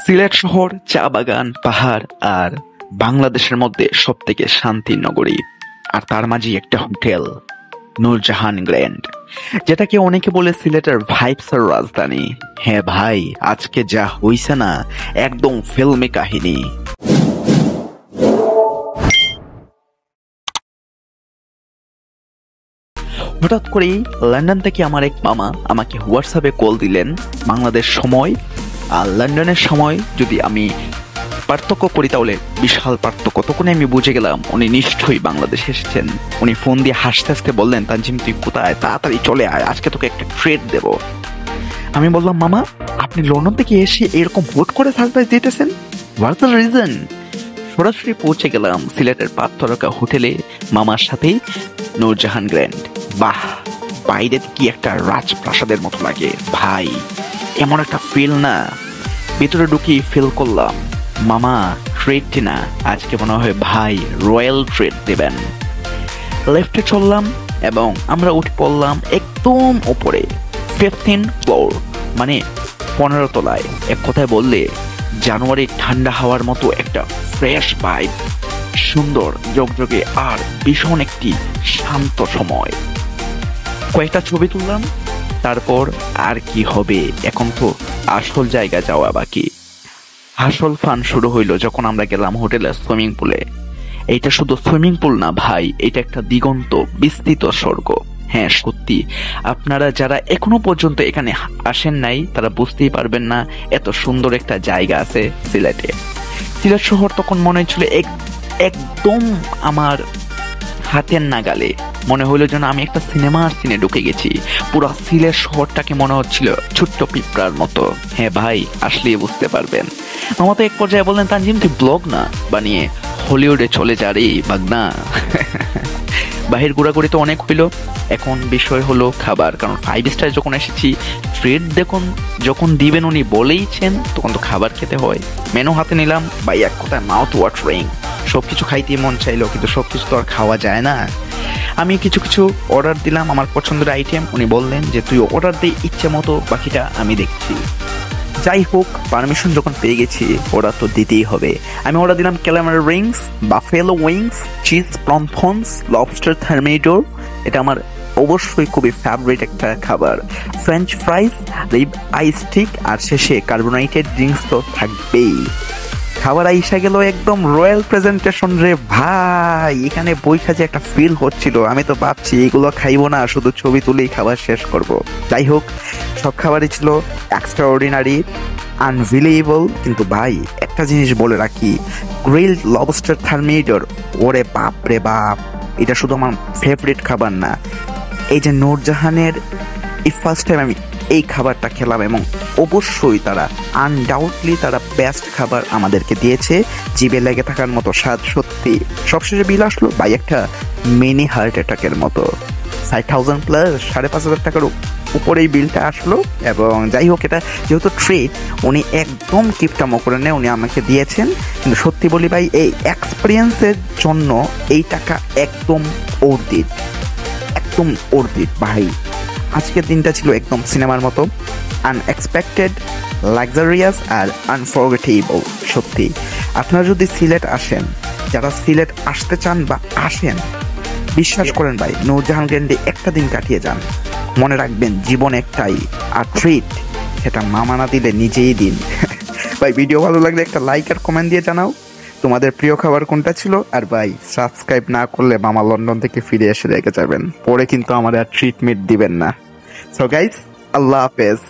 সিলেট শহর চা বাগান, পাহাড় আর বাংলাদেশের মধ্যে সব থেকে শান্তির নগরী। আর তার মাঝে একটা হোটেল, নূরজাহান গ্র্যান্ড, যেটাকে অনেকে বলে সিলেটের ভাইবসের রাজধানী। হ্যাঁ ভাই, আজকে যা হইছে না, একদম ফিল্মি কাহিনী। হঠাৎ করেই লন্ডন থেকে আমার এক মামা আমাকে হোয়াটসঅ্যাপে কল দিলেন বাংলাদেশ সময় আর লন্ডনের সময় যদি আমি পার্থক্য করি তাহলে বিশাল পার্থক্য। তখন আমি বুঝে গেলাম উনি নিশ্চয়ই বাংলাদেশে এসেছেন। উনি ফোন দিয়ে হাসতে হাসতে বললেন, তানজিম তুই কোথায়, তাড়াতাড়ি চলে আয়, আজকে তোকে একটা ট্রিট দেব। আমি বললাম, মামা আপনি লন্ডন থেকে এসে এরকম হুট করে সারপ্রাইজ দিতেছেন, হোয়াটস দ্য রিজন? সরাসরি পৌঁছে গেলাম সিলেটের ৫ তারকা হোটেলে মামার সাথেই, নূরজাহান গ্র্যান্ড। বাহ, বাইরে কি একটা রাজপ্রাসাদের মতো লাগে ভাই, এমন একটা ফিল না। ভিতরে ঢুকি ফিল করলাম মামা ট্রিট না, আজকে মনে হয় ভাই রয়্যাল ট্রিট দেবেন। লেফটে চললাম এবং আমরা উঠে পড়লাম একদম উপরে, 15th ফ্লোর, মানে 15 তলায়। এক কথায় বললে জানুয়ারির ঠান্ডা হাওয়ার মতো একটা ফ্রেশ ভাইব, সুন্দর জগজগে আর ভীষণ একটি শান্ত সময়। কয়েকটা ছবি তুললাম, তারপর আর কি হবে, এখন তো আসল জায়গা যাওয়া বাকি। আসল ফান শুরু হইলো যখন আমরা গেলাম হোটেলের সুইমিং পুলে। এইটা শুধু সুইমিং পুল না ভাই, এটা একটা দিগন্ত বিস্তৃত স্বর্গ। হ্যাঁ সত্যি, আপনারা যারা এখনো পর্যন্ত এখানে আসেন নাই তারা বুঝতেই পারবেন না এত সুন্দর একটা জায়গা আছে সিলেটে। সিলেট শহর তখন মনে হচ্ছিল একদম আমার হাতের নাগালে, মনে হইলো যেন আমি একটা সিনেমার সিনে ঢুকে গেছি। পুরো সিলেট শহরটাকে মনে হচ্ছিল ছোট্ট পিঁপড়ার মতো। হ্যাঁ ভাই, আসলেই বুঝতে পারবেন। মামা তো এক পর্যায়ে বললেন, তানজিম তুই ব্লগ না বানিয়ে হলিউডে চলে যা রে বাগনা। বাহির ঘোরাঘুরি তো অনেক হইলো, এখন বিষয় হলো খাবার। কারণ 5 স্টার যখন এসেছি, ট্রিট দেখুন যখন দিবেন উনি বলেইছেন, তখন তো খাবার খেতে হয়। মেনু হাতে নিলাম, ভাই এক কথায় মাউথ ওয়াটারিং। সবকিছু খাইতে মন চাইলো, কিন্তু সবকিছু তো আর খাওয়া যায় না। আমি কিছু কিছু অর্ডার দিলাম আমার পছন্দের আইটেম। উনি বললেন যে তুই অর্ডার দিয়ে ইচ্ছে মতো, বাকিটা আমি দেখছি। যাই হোক, পারমিশন যখন পেয়ে গেছি অর্ডার তো দিতেই হবে। আমি অর্ডার দিলাম calamari rings, buffalo wings, cheese prawn wontons, lobster thermidor, এটা আমার অবশ্যই খুবই ফেভারিট একটা খাবার, French fries, rib eye steak, আর শেষে কার্বোনেটেড ড্রিঙ্কস তো থাকবেই। খাবার আইসা গেল একদম রয়্যাল প্রেজেন্টেশন রে ভাই। এখানে বইখা যে একটা ফিল হচ্ছিল, আমি তো ভাবছি এগুলো খাইবো না, শুধু ছবি তুলেই খাবার শেষ করব। যাই হোক, সব খাবারই ছিল এক্সট্রা অর্ডিনারি, আনবিলিভেবল। কিন্তু ভাই একটা জিনিস বলে রাখি, গ্রিলড লবস্টার থার্মিডোর, ওরে বাপ রে বাপ, এটা শুধু আমার ফেভারিট খাবার না, এই যে নূরজাহানের এই ফার্স্ট টাইম আমি এই খাবারটা খেলাম এবং অবশ্যই তারা আনডাউটলি তারা বেস্ট খাবার আমাদেরকে দিয়েছে, জিভে লেগে থাকার মতো স্বাদ। সত্যি সবশেষে বিল আসলো ভাই একটা মিনি হার্ট অ্যাটাকের মতো, 5,000 প্লাস, 5,500 টাকার উপরেই বিলটা আসলো। এবং যাই হোক, এটা যেহেতু ট্রিট, উনি একদম কিপটামো করে নেয়, উনি আমাকে দিয়েছেন। কিন্তু সত্যি বলি ভাই, এই এক্সপিরিয়েন্সের জন্য এই টাকা একদম অর্থিত, একদম অর্থিত ভাই। আজকের দিনটা ছিল একদম সিনেমার মতো, আনএক্সপেক্টেড, লাক্সারিয়াস আর আনফরগেটেবল। সত্যি আপনারা যদি সিলেট আসেন, যারা সিলেট আসতে চান বা আসেন, বিশ্বাস করেন ভাই, নূরজাহান গ্র্যান্ডে একটা দিন কাটিয়ে যান। মনে রাখবেন জীবন একটাই, আর ট্রিট সেটা মামা না দিলে নিজেই দিন। ভাই ভিডিও ভালো লাগলে একটা লাইক আর কমেন্ট দিয়ে জানাও তোমাদের প্রিয় খাবার কোনটা ছিল। আর ভাই সাবস্ক্রাইব না করলে মামা লন্ডন থেকে ফিরে এসে রেখে যাবেন, পরে কিন্তু আমাদের আর ট্রিটমেন্ট দিবেন না। সো গাইস, আল্লাহ হাফেজ।